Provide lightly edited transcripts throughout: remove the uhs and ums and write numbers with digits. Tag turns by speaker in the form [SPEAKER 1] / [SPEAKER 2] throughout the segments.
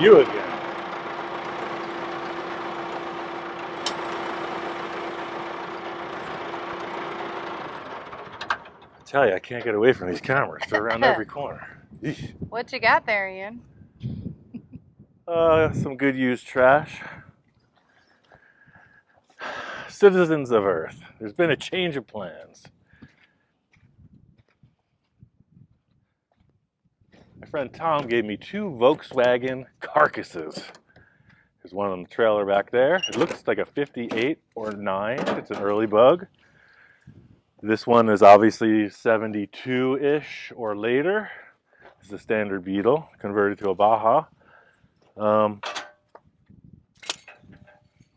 [SPEAKER 1] you again. I tell you, I can't get away from these cameras. They're around every corner. Eesh.
[SPEAKER 2] What you got there, Ian?
[SPEAKER 1] Some good used trash. Citizens of Earth, there's been a change of plans. My friend Tom gave me 2 Volkswagen carcasses. There's one on the trailer back there. It looks like a 58 or 9. It's an early bug. This one is obviously 72-ish or later. It's a standard Beetle converted to a Baja.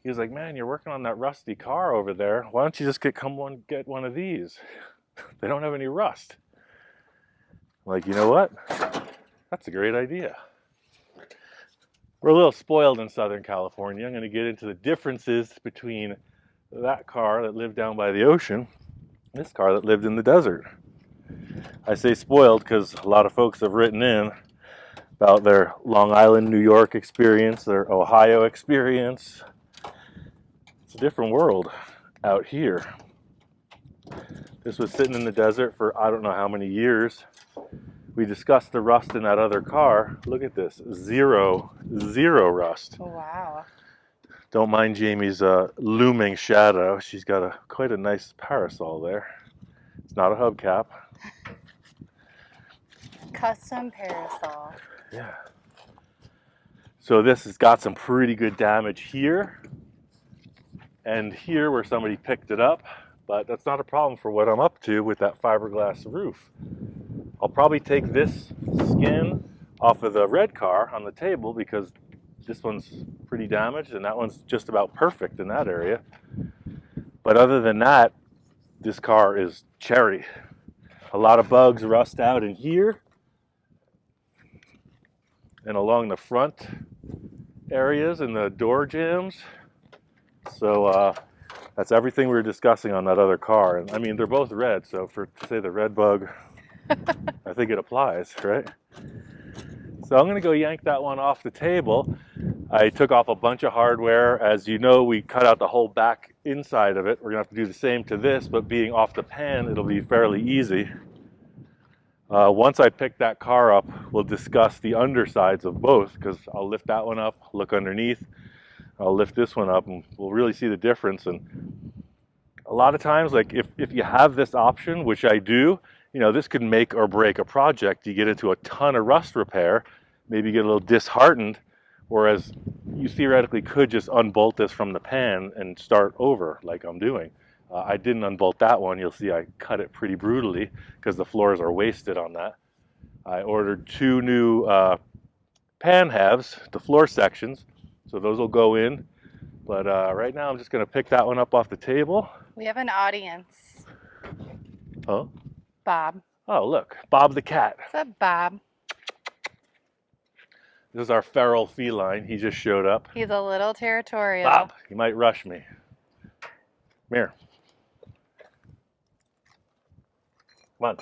[SPEAKER 1] He was like, man, you're working on that rusty car over there. Why don't you just get one of these? They don't have any rust. I'm like, you know what? That's a great idea. We're a little spoiled in Southern California. I'm going to get into the differences between that car that lived down by the ocean and this car that lived in the desert. I say spoiled because a lot of folks have written in about their Long Island, New York experience, their Ohio experience. It's a different world out here. This was sitting in the desert for I don't know how many years. We discussed the rust in that other car. Look at this, zero rust.
[SPEAKER 2] Oh, wow.
[SPEAKER 1] Don't mind Jamie's looming shadow. She's got quite a nice parasol there. It's not a hubcap.
[SPEAKER 2] Custom parasol.
[SPEAKER 1] Yeah. So this has got some pretty good damage here and here where somebody picked it up, but that's not a problem for what I'm up to with that fiberglass roof. I'll probably take this skin off of the red car on the table because this one's pretty damaged and that one's just about perfect in that area. But other than that, this car is cherry. A lot of bugs rust out in here and along the front areas and the door jambs. So that's everything we were discussing on that other car. And I mean, they're both red, so to say the red bug, I think it applies, right? So I'm going to go yank that one off the table. I took off a bunch of hardware. As you know, we cut out the whole back inside of it. We're going to have to do the same to this, but being off the pan, it'll be fairly easy. Once I pick that car up, we'll discuss the undersides of both because I'll lift that one up, look underneath. I'll lift this one up and we'll really see the difference. And a lot of times, like if you have this option, which I do, you know, this could make or break a project. You get into a ton of rust repair, maybe get a little disheartened, whereas you theoretically could just unbolt this from the pan and start over like I'm doing. I didn't unbolt that one. You'll see I cut it pretty brutally because the floors are wasted on that. I ordered 2 new pan halves, the floor sections, so those will go in. But right now I'm just going to pick that one up off the table.
[SPEAKER 2] We have an audience.
[SPEAKER 1] Oh?
[SPEAKER 2] Bob.
[SPEAKER 1] Oh, look, Bob the cat.
[SPEAKER 2] What's up, Bob?
[SPEAKER 1] This is our feral feline. He just showed up.
[SPEAKER 2] He's a little territorial.
[SPEAKER 1] Bob, you might rush me. Come here. Come on.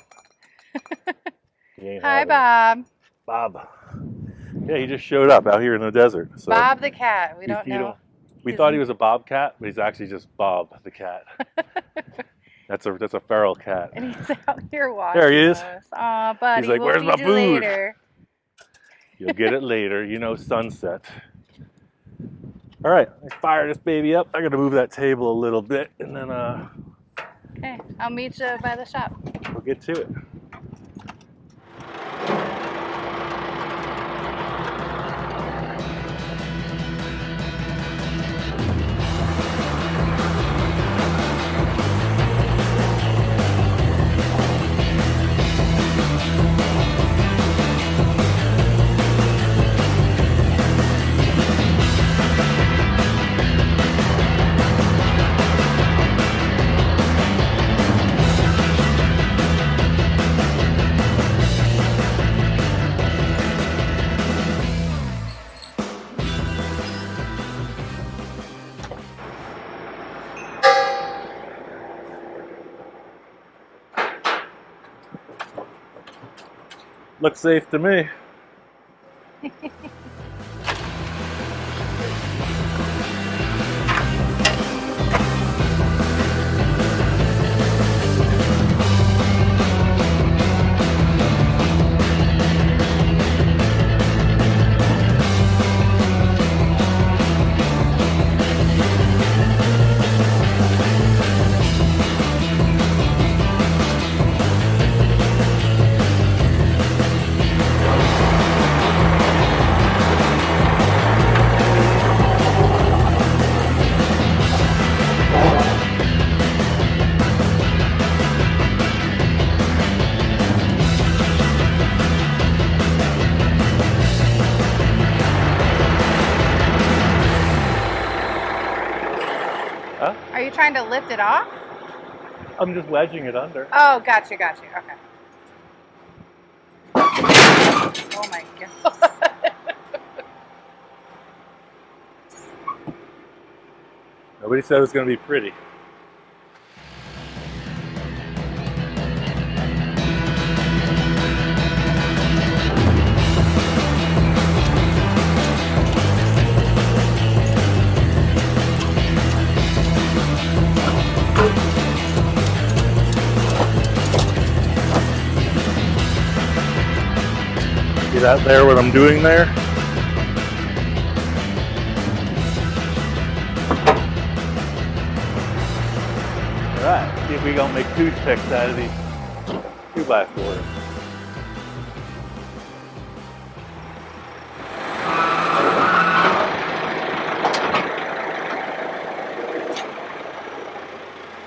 [SPEAKER 2] Hi, Bob.
[SPEAKER 1] Bob. Yeah, he just showed up out here in the desert. So
[SPEAKER 2] Bob the cat. We don't know.
[SPEAKER 1] We thought he was a bobcat, but he's actually just Bob the cat. That's a feral cat.
[SPEAKER 2] And he's out here watching.
[SPEAKER 1] There he is.
[SPEAKER 2] Aw, buddy.
[SPEAKER 1] He's like,
[SPEAKER 2] we'll
[SPEAKER 1] where's my
[SPEAKER 2] feed you
[SPEAKER 1] food?
[SPEAKER 2] later.
[SPEAKER 1] You'll get it later. You know, sunset. All right, let's fire this baby up. I got to move that table a little bit, and then
[SPEAKER 2] Okay, I'll meet you by the shop.
[SPEAKER 1] we'll get to it. Looks safe to me.
[SPEAKER 2] Are you trying to lift it off?
[SPEAKER 1] I'm just wedging it under.
[SPEAKER 2] Oh, gotcha. Okay. Oh my god.
[SPEAKER 1] Nobody said it was going to be pretty. See that there, what I'm doing there? Alright, see if we don't make toothpicks out of these 2x4s.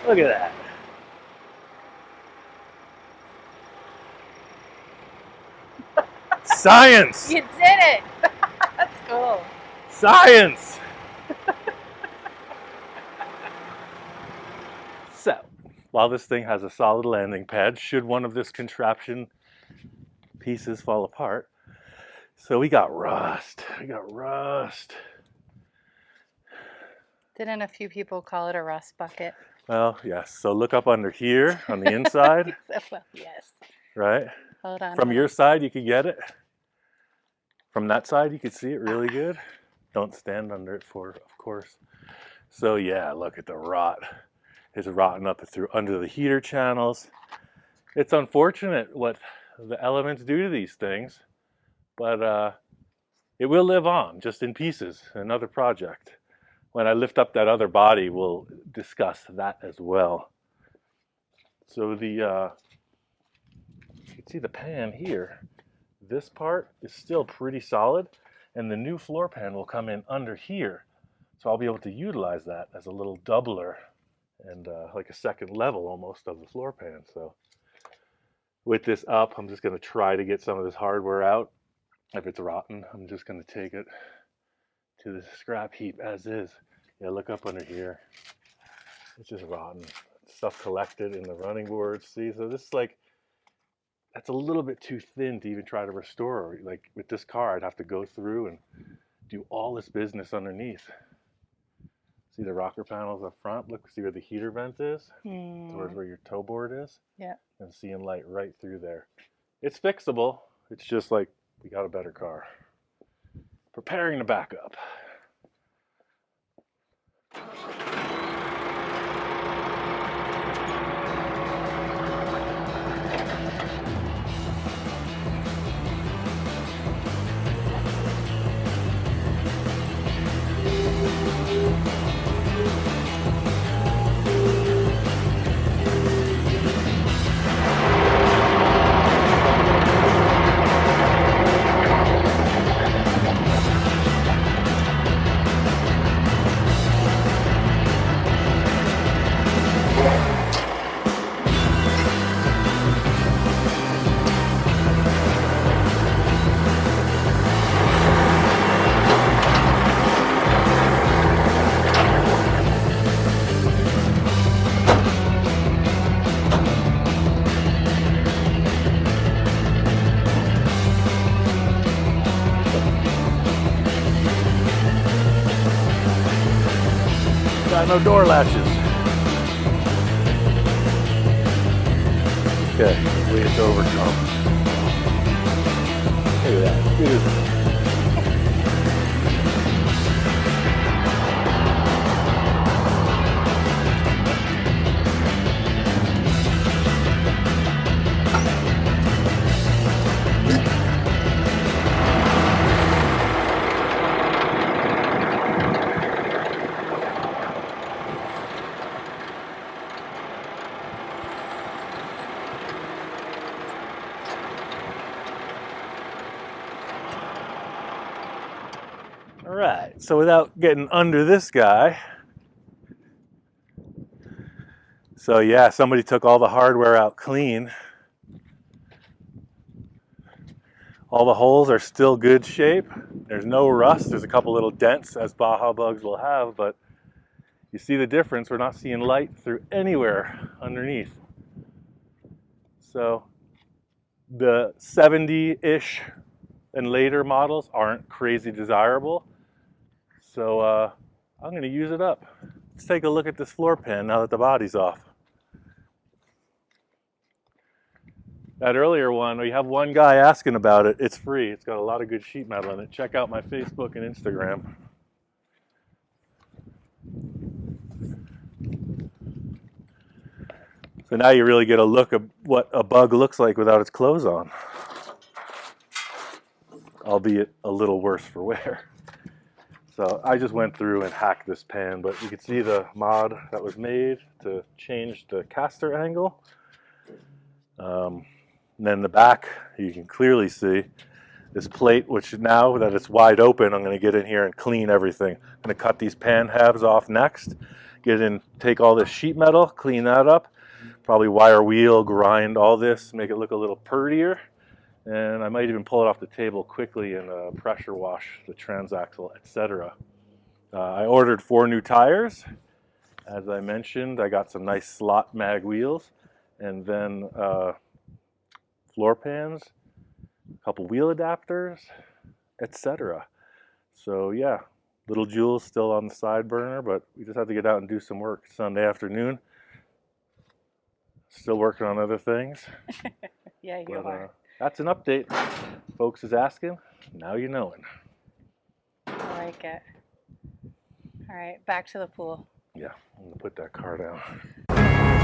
[SPEAKER 1] Look at that. Science!
[SPEAKER 2] You did it. That's cool.
[SPEAKER 1] Science! So, while this thing has a solid landing pad, should one of this contraption pieces fall apart, so we got rust.
[SPEAKER 2] Didn't a few people call it a rust bucket?
[SPEAKER 1] Well, yes. So look up under here on the inside,
[SPEAKER 2] Well, yes.
[SPEAKER 1] right?
[SPEAKER 2] Hold on.
[SPEAKER 1] From your side, you can get it. From that side, you can see it really good. Don't stand under it of course. So yeah, look at the rot. It's rotting up through under the heater channels. It's unfortunate what the elements do to these things, but it will live on, just in pieces. Another project. When I lift up that other body, we'll discuss that as well. So you can see the pan here. This part is still pretty solid, and the new floor pan will come in under here. So I'll be able to utilize that as a little doubler and like a second level almost of the floor pan. So with this up, I'm just going to try to get some of this hardware out. If it's rotten, I'm just going to take it to the scrap heap as is. Yeah, look up under here. It's just rotten. Stuff collected in the running boards. See, so this is like, that's a little bit too thin to even try to restore. Like with this car, I'd have to go through and do all this business underneath. See the rocker panels up front? Look, see where the heater vent is? Towards where your toe board is?
[SPEAKER 2] Yeah.
[SPEAKER 1] And seeing light right through there. It's fixable. It's just like, we got a better car. Preparing to back up. Got no door latches. Okay, way it's overcome. Look at that. Beautiful. All right, so without getting under this guy, so yeah, somebody took all the hardware out clean. All the holes are still good shape. There's no rust. There's a couple little dents, as Baja bugs will have, but You see the difference? We're not seeing light through anywhere underneath. So the 70-ish and later models aren't crazy desirable. So I'm going to use it up. Let's take a look at this floor pan now that the body's off. That earlier one, we have one guy asking about it. It's free. It's got a lot of good sheet metal in it. Check out my Facebook and Instagram. So now you really get a look at what a bug looks like without its clothes on. Albeit a little worse for wear. So I just went through and hacked this pan, but you can see the mod that was made to change the caster angle. And then in the back, you can clearly see this plate, which now that it's wide open, I'm going to get in here and clean everything. I'm going to cut these pan halves off next, get in, take all this sheet metal, clean that up, probably wire wheel, grind all this, make it look a little purtier. And I might even pull it off the table quickly and pressure wash the transaxle, etc. I ordered 4 new tires. As I mentioned, I got some nice slot mag wheels, and then floor pans, a couple wheel adapters, etc. So yeah, little Jules still on the side burner, but we just have to get out and do some work Sunday afternoon. Still working on other things.
[SPEAKER 2] Yeah, you are.
[SPEAKER 1] That's an update. Folks is asking, now you knowing.
[SPEAKER 2] I like it. All right, back to the pool.
[SPEAKER 1] Yeah, I'm gonna put that car down.